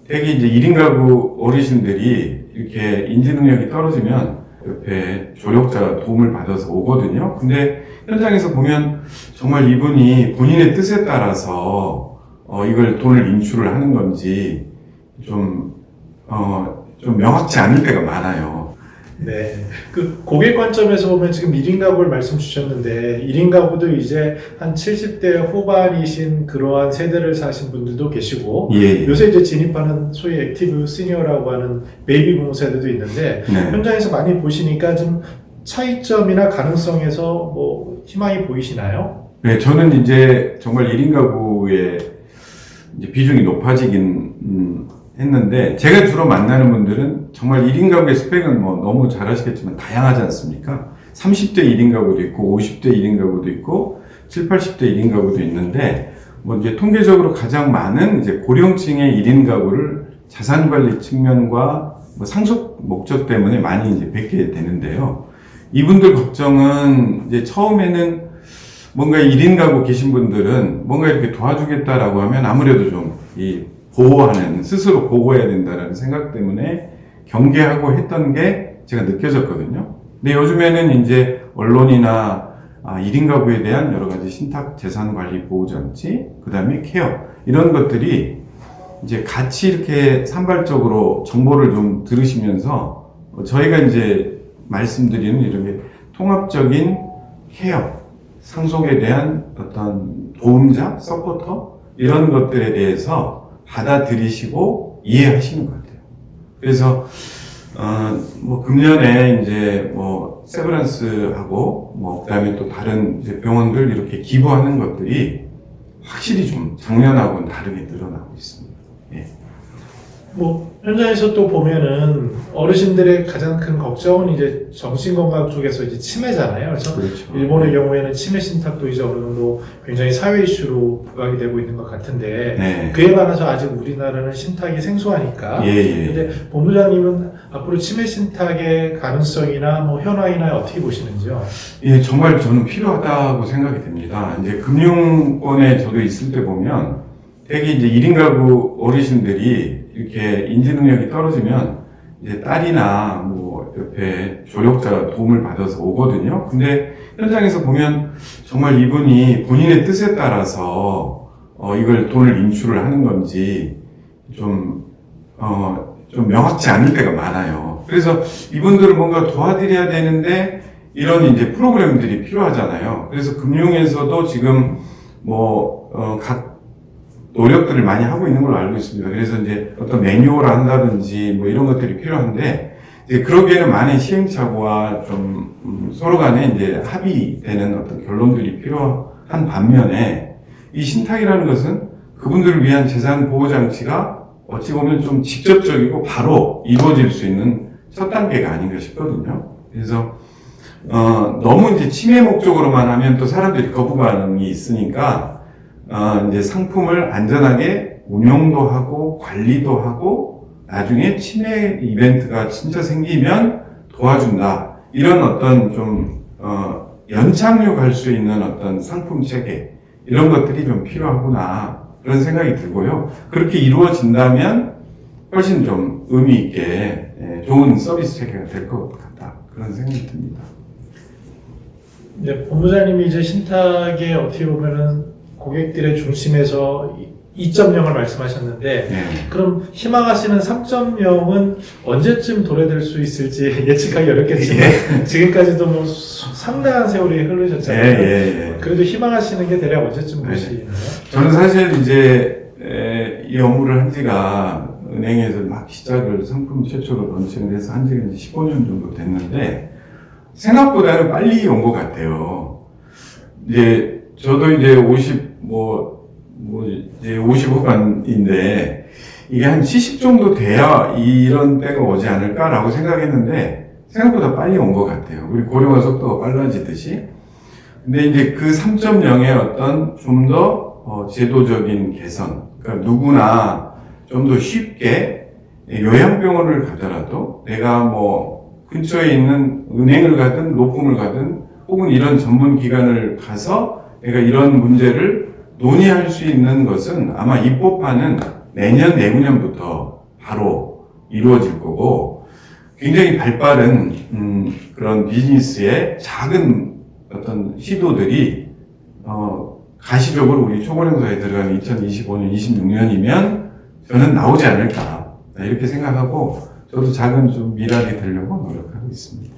되게 이제 1인 가구 어르신들이 이렇게 인지 능력이 떨어지면 옆에 조력자 도움을 받아서 오거든요. 근데 현장에서 보면 정말 이분이 본인의 뜻에 따라서 이걸 돈을 인출을 하는 건지 좀 명확치 않을 때가 많아요. 네. 그 고객 관점에서 보면 지금 1인 가구를 말씀 주셨는데 1인 가구도 이제 한 70대 후반이신 그러한 세대를 사신 분들도 계시고 예. 요새 이제 진입하는 소위 액티브 시니어라고 하는 베이비 부모 세대도 있는데 네. 현장에서 많이 보시니까 좀 차이점이나 가능성에서 뭐 희망이 보이시나요? 네, 저는 이제 정말 1인 가구의 이제 비중이 높아지긴 했는데, 제가 주로 만나는 분들은 정말 1인 가구의 스펙은 뭐 너무 잘 아시겠지만 다양하지 않습니까? 30대 1인 가구도 있고, 50대 1인 가구도 있고, 70, 80대 1인 가구도 있는데, 뭐 이제 통계적으로 가장 많은 이제 고령층의 1인 가구를 자산 관리 측면과 뭐 상속 목적 때문에 많이 이제 뵙게 되는데요. 이분들 걱정은 이제 처음에는 뭔가 1인 가구 계신 분들은 뭔가 이렇게 도와주겠다라고 하면 아무래도 좀 보호하는, 스스로 보호해야 된다는 생각 때문에 경계하고 했던 게 제가 느껴졌거든요. 근데 요즘에는 이제 언론이나 1인 가구에 대한 여러 가지 신탁 재산 관리 보호 장치, 그 다음에 케어, 이런 것들이 이제 같이 이렇게 산발적으로 정보를 좀 들으시면서 저희가 이제 말씀드리는 이런 게 통합적인 케어, 상속에 대한 어떤 도움자, 서포터, 이런 것들에 대해서 받아들이시고 이해하시는 것 같아요. 그래서 뭐 금년에 이제 뭐 세브란스하고 뭐 그다음에 또 다른 이제 병원들 이렇게 기부하는 것들이 확실히 좀 작년하고는 다르게 늘어나고 있습니다. 예. 뭐 현장에서 또 보면은 어르신들의 가장 큰 걱정은 이제 정신건강 쪽에서 이제 치매잖아요. 그래서 그렇죠. 일본의 경우에는 치매 신탁도 이제 어느 정도 굉장히 사회 이슈로 부각이 되고 있는 것 같은데 네. 그에 반해서 아직 우리나라는 신탁이 생소하니까. 예. 근데 본부장님은 앞으로 치매 신탁의 가능성이나 뭐 현황이나 어떻게 보시는지요? 예, 정말 저는 필요하다고 생각이 됩니다. 이제 금융권에 저도 있을 때 보면 되게 이제 1인 가구 어르신들이 이렇게 인지 능력이 떨어지면 이제 딸이나 뭐 옆에 조력자 도움을 받아서 오거든요. 근데 현장에서 보면 정말 이분이 본인의 뜻에 따라서 이걸 돈을 인출을 하는 건지 좀 명확치 않을 때가 많아요. 그래서 이분들을 뭔가 도와드려야 되는데 이런 이제 프로그램들이 필요하잖아요. 그래서 금융에서도 지금 각 노력들을 많이 하고 있는 걸로 알고 있습니다. 그래서 이제 어떤 매뉴얼을 한다든지 뭐 이런 것들이 필요한데, 이제 그러기에는 많은 시행착오와 좀 서로 간에 이제 합의되는 어떤 결론들이 필요한 반면에, 이 신탁이라는 것은 그분들을 위한 재산 보호 장치가 어찌 보면 좀 직접적이고 바로 이루어질 수 있는 첫 단계가 아닌가 싶거든요. 그래서 너무 이제 치매 목적으로만 하면 또 사람들이 거부 반응이 있으니까 이제 상품을 안전하게 운용도 하고 관리도 하고 나중에 치매 이벤트가 진짜 생기면 도와준다. 이런 어떤 좀 연착륙 할 수 있는 어떤 상품 체계, 이런 것들이 좀 필요하구나, 그런 생각이 들고요. 그렇게 이루어진다면 훨씬 좀 의미 있게 좋은 서비스 체계가 될 것 같다, 그런 생각이 듭니다. 네, 본부장님이 이제 신탁에 어떻게 보면은 고객들의 중심에서 2.0을 말씀하셨는데, 네. 그럼 희망하시는 3.0은 언제쯤 도래될 수 있을지 예측하기 어렵겠지만 지금까지도 뭐 상당한 세월이 흐르셨잖아요. 그래도 희망하시는 게 대략 언제쯤 보시나요? 저는 사실 이제 이 업무를 한 지가 은행에서 막 시작을 상품 최초로 런칭을 해서 한 지가 이제 15년 정도 됐는데 생각보다는 빨리 온 것 같아요. 이제 저도 이제 50 후반인데, 이게 한 70 정도 돼야 이런 때가 오지 않을까라고 생각했는데, 생각보다 빨리 온 것 같아요. 우리 고령화 속도가 빨라지듯이. 근데 이제 그 3.0의 어떤 좀 더 제도적인 개선, 그러니까 누구나 좀 더 쉽게 요양병원을 가더라도 내가 뭐 근처에 있는 은행을 가든 로펌을 가든 혹은 이런 전문 기관을 가서 내가 이런 문제를 논의할 수 있는 것은 아마 입법화는 내년, 내후년부터 바로 이루어질 거고 굉장히 발빠른 그런 비즈니스의 작은 어떤 시도들이 가시적으로 우리 초고령사에 들어가는 2025년, 26년이면 저는 나오지 않을까 이렇게 생각하고 저도 작은 좀 미랄이 되려고 노력하고 있습니다.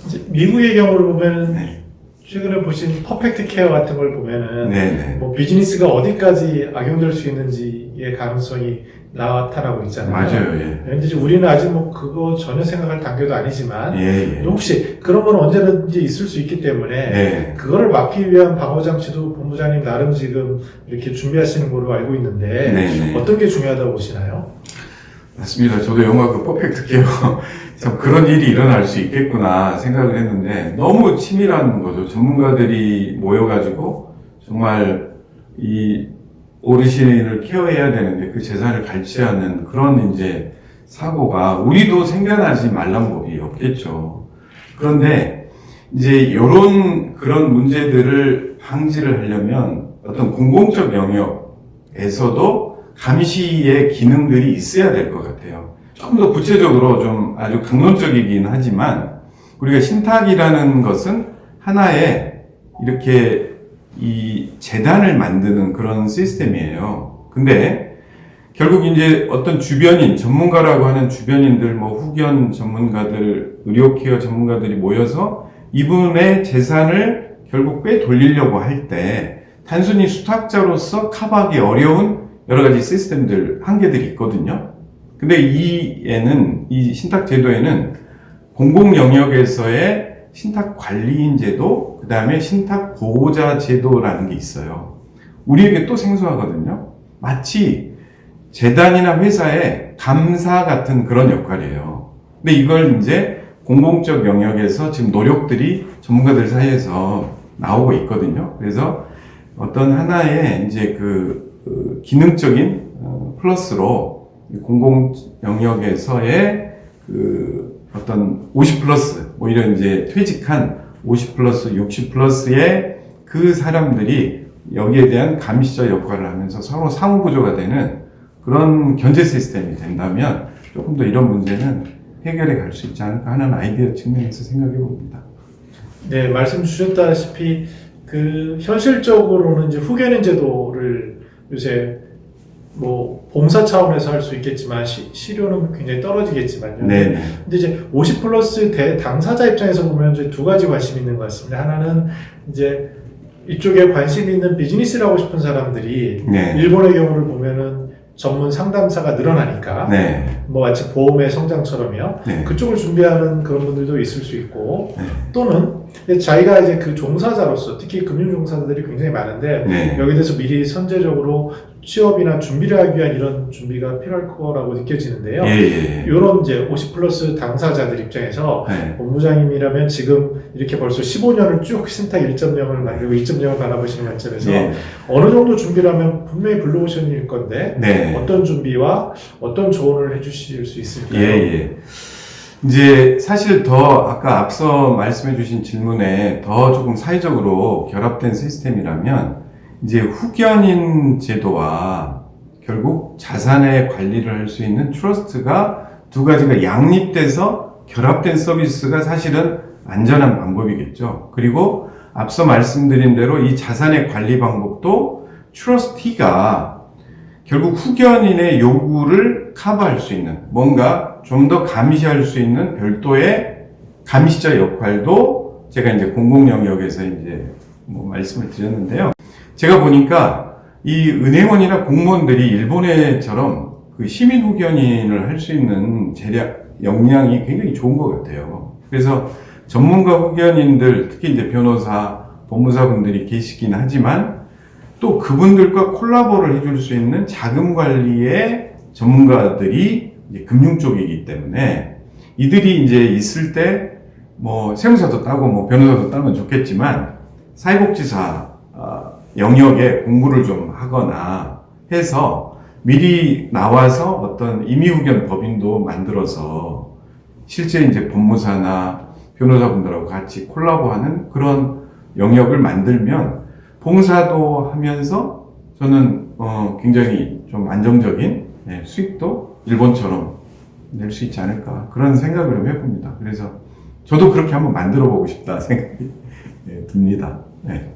이제 미국의 경우를 보면은 네. 최근에 보신 퍼펙트 케어 같은 걸 보면은 네네. 뭐 비즈니스가 어디까지 악용될 수 있는지의 가능성이 나타나고 있잖아요. 맞아요. 예. 근데 이제 우리는 아직 뭐 그거 전혀 생각할 단계도 아니지만 예, 예. 혹시 그런 건 언제든지 있을 수 있기 때문에 네. 그거를 막기 위한 방어장치도 본부장님 나름 지금 이렇게 준비하시는 걸로 알고 있는데 네네. 어떤 게 중요하다고 보시나요? 맞습니다. 저도 영화 그 퍼펙트 케어 참 그런 일이 일어날 수 있겠구나 생각을 했는데 너무 치밀한 거죠. 전문가들이 모여가지고 정말 이 어르신을 케어해야 되는데 그 재산을 갈취하는 그런 이제 사고가 우리도 생겨나지 말란 법이 없겠죠. 그런데 이제 이런 그런 문제들을 방지를 하려면 어떤 공공적 영역에서도 감시의 기능들이 있어야 될 것 같아요. 조금 더 구체적으로 좀 아주 강론적이긴 하지만 우리가 신탁이라는 것은 하나의 이렇게 이 재단을 만드는 그런 시스템이에요. 근데 결국 이제 어떤 주변인, 전문가라고 하는 주변인들, 뭐 후견 전문가들, 의료 케어 전문가들이 모여서 이분의 재산을 결국 빼돌리려고 할 때 단순히 수탁자로서 커버하기 어려운 여러 가지 시스템들, 한계들이 있거든요. 근데 이 신탁 제도에는 공공 영역에서의 신탁 관리인 제도, 그 다음에 신탁 보호자 제도라는 게 있어요. 우리에게 또 생소하거든요. 마치 재단이나 회사의 감사 같은 그런 역할이에요. 근데 이걸 이제 공공적 영역에서 지금 노력들이 전문가들 사이에서 나오고 있거든요. 그래서 어떤 하나의 이제 그 기능적인 플러스로 공공 영역에서의 그 어떤 50 플러스, 오히려 이제 퇴직한 50 플러스, 60 플러스의 그 사람들이 여기에 대한 감시자 역할을 하면서 서로 상호구조가 되는 그런 견제 시스템이 된다면 조금 더 이런 문제는 해결해 갈 수 있지 않을까 하는 아이디어 측면에서 생각해 봅니다. 네, 말씀 주셨다시피 그 현실적으로는 이제 후견인 제도를 요새 뭐 봉사 차원에서 할 수 있겠지만 실효는 굉장히 떨어지겠지만요. 네. 근데 이제 50 플러스 당사자 입장에서 보면 이제 두 가지 관심이 있는 것 같습니다. 하나는 이제 이쪽에 관심 있는 비즈니스를 하고 싶은 사람들이 네. 일본의 경우를 보면은 전문 상담사가 늘어나니까 네. 뭐 마치 보험의 성장처럼요. 네. 그쪽을 준비하는 그런 분들도 있을 수 있고 네. 또는 자기가 이제 그 종사자로서 특히 금융 종사자들이 굉장히 많은데 네. 여기에 대해서 미리 선제적으로 취업이나 준비를 하기 위한 이런 준비가 필요할 거라고 느껴지는데요. 예. 이런 이제 50 플러스 당사자들 입장에서 네. 본부장님이라면 지금 이렇게 벌써 15년을 쭉 신탁 1.0을 만들고 2.0을 바라보시는 관점에서 예. 어느 정도 준비를 하면 분명히 블루오션일 건데 네. 어떤 준비와 어떤 조언을 해주실 수 있을까요? 예. 이제 사실 더 아까 앞서 말씀해 주신 질문에 더 조금 사회적으로 결합된 시스템이라면 이제 후견인 제도와 결국 자산의 관리를 할 수 있는 트러스트가 두 가지가 양립돼서 결합된 서비스가 사실은 안전한 방법이겠죠. 그리고 앞서 말씀드린 대로 이 자산의 관리 방법도 트러스티가 결국 후견인의 요구를 커버할 수 있는 뭔가 좀 더 감시할 수 있는 별도의 감시자 역할도 제가 이제 공공 영역에서 이제 뭐 말씀을 드렸는데요. 제가 보니까 이 은행원이나 공무원들이 일본에처럼 그 시민 후견인을 할 수 있는 역량이 굉장히 좋은 것 같아요. 그래서 전문가 후견인들, 특히 이제 변호사, 법무사분들이 계시긴 하지만 또 그분들과 콜라보를 해줄 수 있는 자금 관리의 전문가들이 이제 금융 쪽이기 때문에 이들이 이제 있을 때 뭐 세무사도 따고 뭐 변호사도 따면 좋겠지만 사회복지사 영역에 공부를 좀 하거나 해서 미리 나와서 어떤 임의후견 법인도 만들어서 실제 이제 법무사나 변호사분들하고 같이 콜라보하는 그런 영역을 만들면 봉사도 하면서 저는 굉장히 좀 안정적인 수익도 일본처럼 낼 수 있지 않을까 그런 생각을 좀 해봅니다. 그래서 저도 그렇게 한번 만들어 보고 싶다 생각이 듭니다. 네.